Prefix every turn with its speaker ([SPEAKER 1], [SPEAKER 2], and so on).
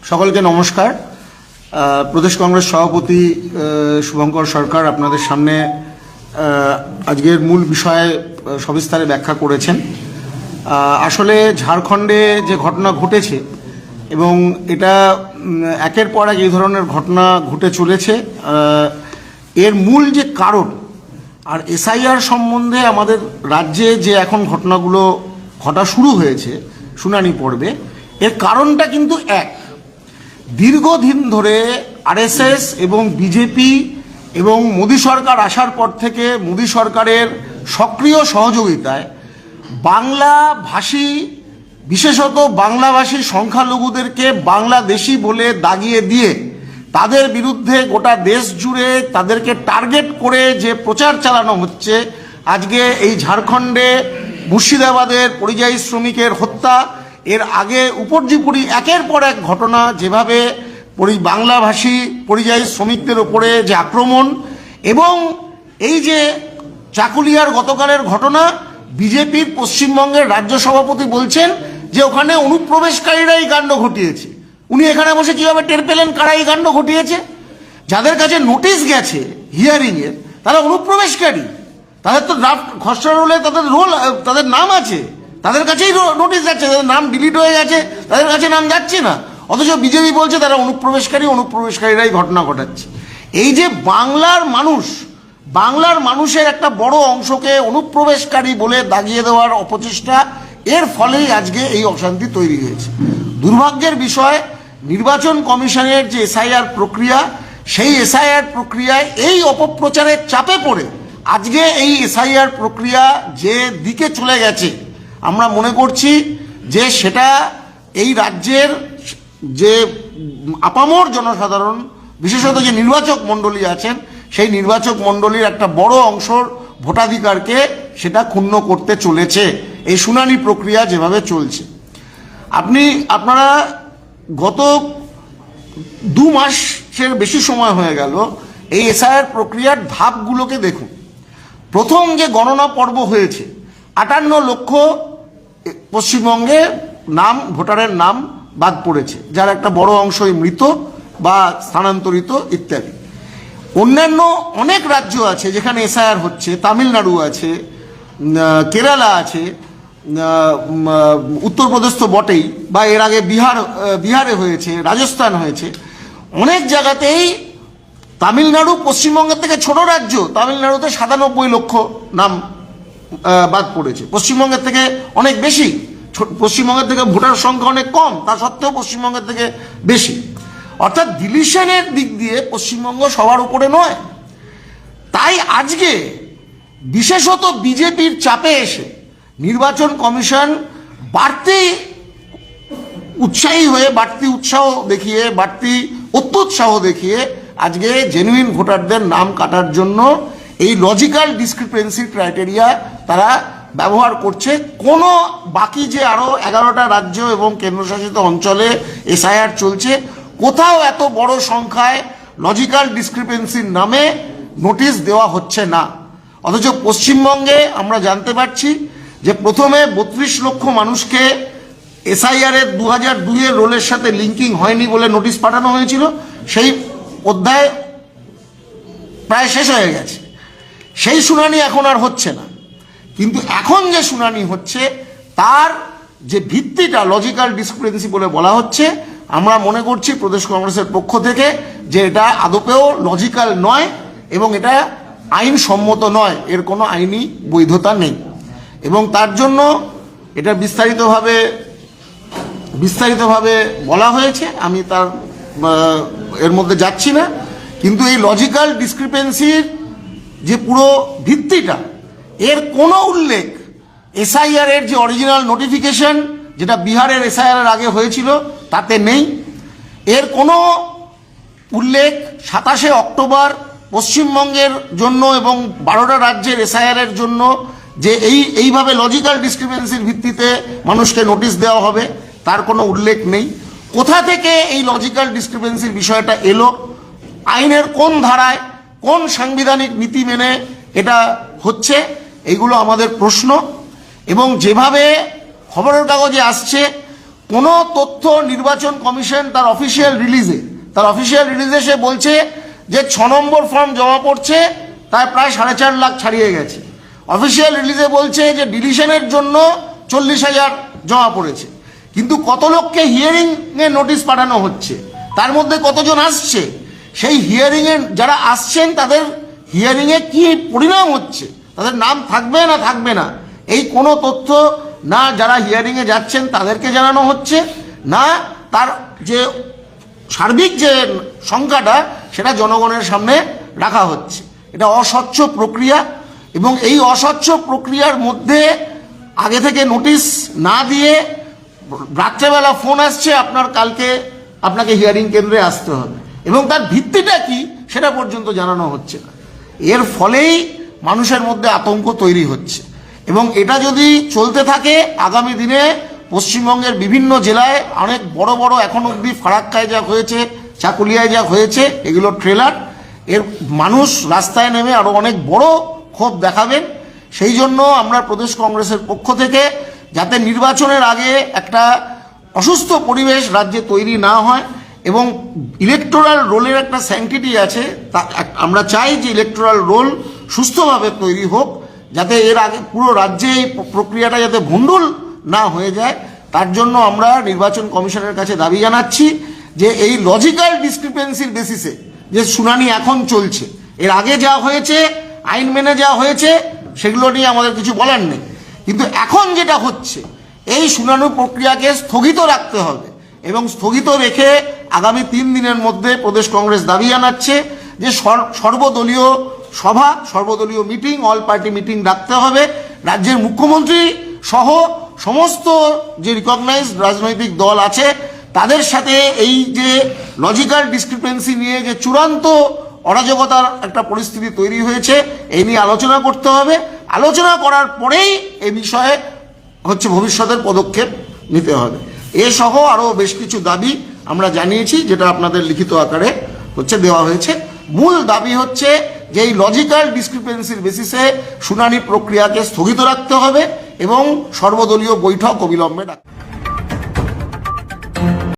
[SPEAKER 1] সকলকে নমস্কার। প্রদেশ কংগ্রেস সভাপতি শুভঙ্কর সরকার আপনাদের সামনে আজকের মূল বিষয়ে সবিস্তারে ব্যাখ্যা করেছেন। আসলে ঝাড়খণ্ডে যে ঘটনা ঘটেছে এবং এটা একের পর এক এই ধরনের ঘটনা ঘটে চলেছে, এর মূল যে কারণ আর এসআইআর সম্বন্ধে আমাদের রাজ্যে যে এখন ঘটনাগুলো ঘটা শুরু হয়েছে শুনানি পর্বে, এর কারণটা কিন্তু এক। দীর্ঘদিন ধরে আরএসএস এবং বিজেপি এবং মোদী সরকার আসার পর থেকে মোদী সরকারের সক্রিয় সহযোগিতায় বাংলাভাষী, বিশেষত বাংলাভাষী সংখ্যালঘুদেরকে বাংলাদেশি বলে দাগিয়ে দিয়ে তাদের বিরুদ্ধে গোটা দেশ জুড়ে তাদেরকে টার্গেট করে যে প্রচার চালানো হচ্ছে, আজকে এই ঝাড়খণ্ডে মুর্শিদাবাদের পরিযায়ী শ্রমিকের হত্যা, এর আগে উপর্যুপরি একের পর এক ঘটনা, যেভাবে বাংলাভাষী পরিযায়ী শ্রমিকদের ওপরে যে আক্রমণ, এবং এই যে চাকুলিয়ার গতকালের ঘটনা, বিজেপির পশ্চিমবঙ্গের রাজ্য সভাপতি বলছেন যে ওখানে অনুপ্রবেশকারীরাই কাণ্ড ঘটিয়েছে। উনি এখানে বসে কিভাবে টের পেলেন কারা এই কাণ্ড ঘটিয়েছে? যাদের কাছে নোটিশ গেছে হিয়ারিংয়ের তারা অনুপ্রবেশকারী, তাদের তো ড্রাফট খসড়া রোলে তাদের নাম আছে, তাদের কাছেই নোটিশ যাচ্ছে, তাদের নাম ডিলিট হয়ে গেছে, তাদের কাছে নাম যাচ্ছে না। অথচ বিজেপি বলছে তারা অনুপ্রবেশকারীরাই ঘটনা ঘটাচ্ছে। এই যে বাংলার মানুষের একটা বড় অংশকে অনুপ্রবেশকারী বলে দাগিয়ে দেওয়ার অপচেষ্টা, এর ফলেই আজকে এই অশান্তি তৈরি হয়েছে। দুর্ভাগ্যের বিষয়, নির্বাচন কমিশনের যে এসআইআর প্রক্রিয়া, সেই এসআইআর প্রক্রিয়ায় এই অপপ্রচারের চাপে পড়ে আজকে এই এসআইআর প্রক্রিয়া যে দিকে চলে গেছে, আমরা মনে করছি যে সেটা এই রাজ্যের যে আপামর জনসাধারণ, বিশেষত যে নির্বাচক মণ্ডলী আছেন, সেই নির্বাচক মণ্ডলীর একটা বড় অংশর ভোটাধিকারকে সেটা ক্ষুণ্ণ করতে চলেছে এই শুনানি প্রক্রিয়া যেভাবে চলছে। আপনারা গত 2 মাসের বেশি সময় হয়ে গেল এই এসআইআর প্রক্রিয়ার ধাপগুলোকে দেখুন। প্রথম যে গণনা পর্ব হয়েছে, 58 লক্ষ পশ্চিমবঙ্গে ভোটারের নাম বাদ পড়েছে, যার একটা বড় অংশই মৃত বা স্থানান্তরিত ইত্যাদি। অন্যান্য অনেক রাজ্য আছে যেখানে এসআইআর হচ্ছে, তামিলনাড়ু আছে, কেরালা আছে, উত্তরপ্রদেশ তো বটেই, বা এর আগে বিহারে হয়েছে, রাজস্থান হয়েছে। অনেক জায়গাতেই তামিলনাড়ু পশ্চিমবঙ্গের থেকে ছোট রাজ্য, তামিলনাড়ুতে 97 লক্ষ নাম বাদ পড়েছে, পশ্চিমবঙ্গের থেকে অনেক বেশি। পশ্চিমবঙ্গের থেকে ভোটার সংখ্যা অনেক কম, তা সত্ত্বেও পশ্চিমবঙ্গের থেকে বেশি। অর্থাৎ ডিলিশনের দিক দিয়ে পশ্চিমবঙ্গ সবার উপরে নয়। তাই আজকে বিশেষত বিজেপির চাপে এসে নির্বাচন কমিশন বাড়তি উৎসাহী হয়ে, বাড়তি উৎসাহ দেখিয়ে, বাড়তি অত্যুৎসাহ দেখিয়ে আজকে জেনুইন ভোটারদের নাম কাটার জন্য এই লজিক্যাল ডিসক্রিপেন্সি ক্রাইটেরিয়া তারা ব্যবহার করছে। কোনো বাকি যে আরও 11টা রাজ্য এবং কেন্দ্রশাসিত অঞ্চলে এসআইআর চলছে, কোথাও এত বড় সংখ্যায় লজিক্যাল ডিসক্রিপেন্সির নামে নোটিশ দেওয়া হচ্ছে না। অথচ পশ্চিমবঙ্গে আমরা জানতে পারছি যে প্রথমে 32 লক্ষ মানুষকে এসআইআরের 2002 রোলের সাথে লিঙ্কিং হয়নি বলে নোটিশ পাঠানো হয়েছিল, সেই অধ্যায় প্রায় শেষ হয়ে গেছে, সেই শুনানি এখন আর হচ্ছে না। কিন্তু এখন যে শুনানি হচ্ছে তার যে ভিত্তিটা লজিক্যাল ডিসক্রিপেন্সি বলে বলা হচ্ছে, আমরা মনে করছি প্রদেশ কংগ্রেসের পক্ষ থেকে যে এটা আদপেও লজিক্যাল নয় এবং এটা আইনসম্মত নয়, এর কোনো আইনি বৈধতা নেই। এবং তার জন্য এটা বিস্তারিতভাবে বলা হয়েছে, আমি এর মধ্যে যাচ্ছি না। কিন্তু এই লজিক্যাল ডিসক্রিপেন্সির যে পুরো ভিত্তিটা, এর কোনো উল্লেখ এসআইআর এর যে অরিজিনাল নোটিফিকেশন, যেটা বিহারের এসআইআর এর আগে হয়েছিল, তাতে নেই। এর কোনো উল্লেখ 27 অক্টোবর পশ্চিমবঙ্গের জন্য এবং 12টা রাজ্যের এসআইআর এর জন্য যে এইভাবে লজিক্যাল ডিসক্রিপেন্সির ভিত্তিতে মানুষকে নোটিশ দেওয়া হবে, তার কোনো উল্লেখ নেই। কোথা থেকে এই লজিক্যাল ডিসক্রিপেন্সির বিষয়টা এলো, আইনের কোন ধারায়, কোন সাংবিধানিক নীতি মেনে এটা হচ্ছে, এইগুলো আমাদের প্রশ্ন। এবং যেভাবে খবরের কাগজে আসছে কোনো তথ্য নির্বাচন কমিশন তার অফিসিয়াল রিলিজে সে বলছে যে 6 নম্বর ফর্ম জমা পড়ছে, তার প্রায় 4.5 লাখ ছাড়িয়ে গেছে। অফিসিয়াল রিলিজে বলছে যে ডিলিশনের জন্য 40,000 জমা পড়েছে। কিন্তু কত লোককে হিয়ারিংয়ে নোটিশ পাঠানো হচ্ছে, তার মধ্যে কতজন আসছে, সেই হিয়ারিংয়ে যারা আসছেন তাদের হিয়ারিংয়ে কি পরিণাম হচ্ছে, তাদের নাম থাকবে না থাকবে না, এই কোনো তথ্য না যারা হিয়ারিংয়ে যাচ্ছেন তাদেরকে জানানো হচ্ছে, না তার যে সার্বিক যে সংখ্যাটা সেটা জনগণের সামনে রাখা হচ্ছে। এটা অস্বচ্ছ প্রক্রিয়া, এবং এই অস্বচ্ছ প্রক্রিয়ার মধ্যে আগে থেকে নোটিশ না দিয়ে রাত্রেবেলা ফোন আসছে আপনাকে হিয়ারিং কেন্দ্রে আসতে হবে, এবং তার ভিত্তিটা কি সেটা পর্যন্ত জানানো হচ্ছে না। এর ফলেই মানুষের মধ্যে আতঙ্ক তৈরি হচ্ছে, এবং এটা যদি চলতে থাকে আগামী দিনে পশ্চিমবঙ্গের বিভিন্ন জেলায় অনেক বড় বড় এখন অবধি ফারাক্কায় যা হয়েছে, চাকুলিয়ায় যা হয়েছে, এগুলো ট্রেলার, এর মানুষ রাস্তায় নেমে আরও অনেক বড় ক্ষোভ দেখাবেন। সেই জন্য আমরা প্রদেশ কংগ্রেসের পক্ষ থেকে যাতে নির্বাচনের আগে একটা অসুস্থ পরিবেশ রাজ্যে তৈরি না হয়, এবং ইলেকটোরাল রোলের একটা স্যাংটিটি আছে, তা আমরা চাই যে ইলেকটোরাল রোল সুস্থভাবে তৈরি হোক, যাতে এর আগে পুরো রাজ্যে এই প্রক্রিয়াটা যাতে ভণ্ডুল না হয়ে যায়। তার জন্য আমরা নির্বাচন কমিশনের কাছে দাবি জানাচ্ছি যে এই লজিক্যাল ডিসক্রিপেন্সির বেসিসে যে শুনানি এখন চলছে, এর আগে যা হয়েছে আইন মেনে যা হয়েছে সেগুলো নিয়ে আমাদের কিছু বলার নেই, কিন্তু এখন যেটা হচ্ছে এই শুনানি প্রক্রিয়াকে স্থগিত রাখতে হবে, এবং স্থগিত রেখে আগামী 3 দিনের মধ্যে প্রদেশ কংগ্রেস দাবি জানাচ্ছে যে সর্বদলীয় সভা, সর্বদলীয় মিটিং, অল পার্টি মিটিং ডাকতে হবে। রাজ্যের মুখ্যমন্ত্রী সহ সমস্ত যে রিকগনাইজড রাজনৈতিক দল আছে তাদের সাথে এই যে লজিক্যাল ডিসক্রিপেন্সি নিয়ে যে চূড়ান্ত অরাজকতার একটা পরিস্থিতি তৈরি হয়েছে, এই নিয়ে আলোচনা করতে হবে। আলোচনা করার পরেই এই বিষয়ে ভবিষ্যতের পদক্ষেপ নিতে হবে। এসহ আরও বেশ কিছু দাবি আমরা জানিয়েছি, যেটা আপনাদের লিখিত আকারে দেওয়া হয়েছে। মূল দাবি হচ্ছে যে এই লজিক্যাল ডিসক্রিপেন্সির বেসিসে শুনানি প্রক্রিয়াকে স্থগিত রাখতে হবে এবং সর্বদলীয় বৈঠক অবিলম্বে ডাকতে হবে।